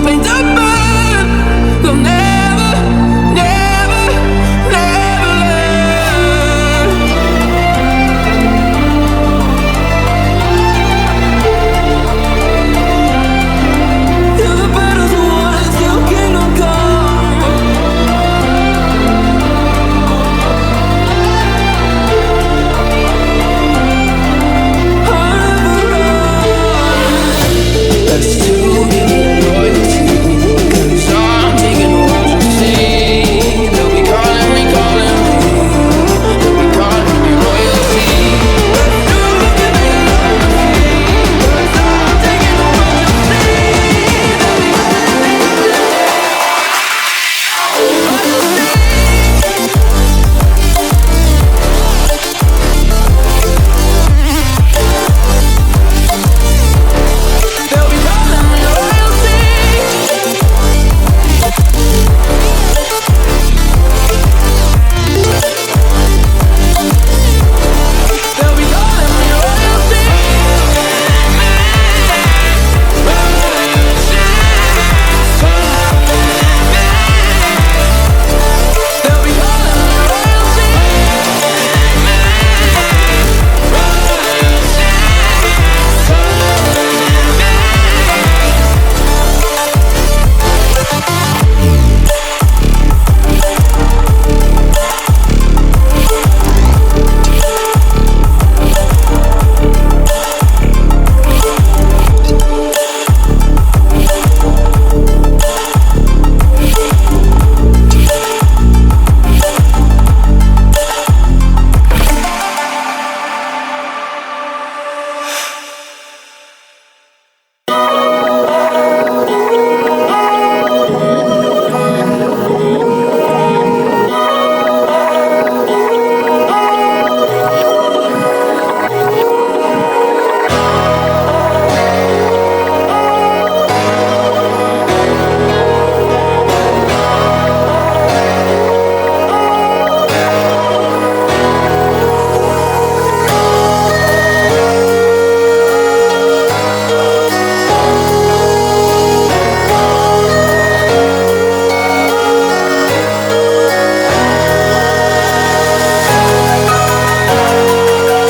paint to burn. They'll never, never, never learn. Till the battle's won, till kingdom come. Let's do it in loyalty, 'cause I'm taking what you see. They'll be calling me, they'll be calling me royalty. Let's do it in loyalty, 'cause I'm taking what you see. They'll be calling me, they'll be calling me royalty. They'll be calling me royalty. They'll be calling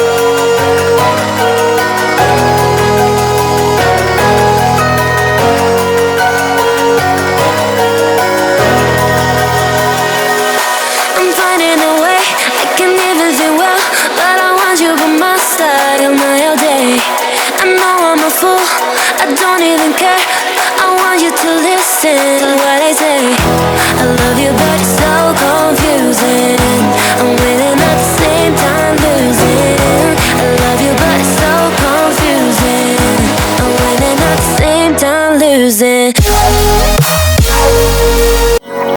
me royalty. I'm finding a way, I can even feel well, but I want you by my side on my all day. I know I'm a fool, I don't even care. I want you to listen to what I say. I love you, but it's so confusing. I'm winning at the same time losing. I love you, but it's so confusing. I'm winning at the same time losing.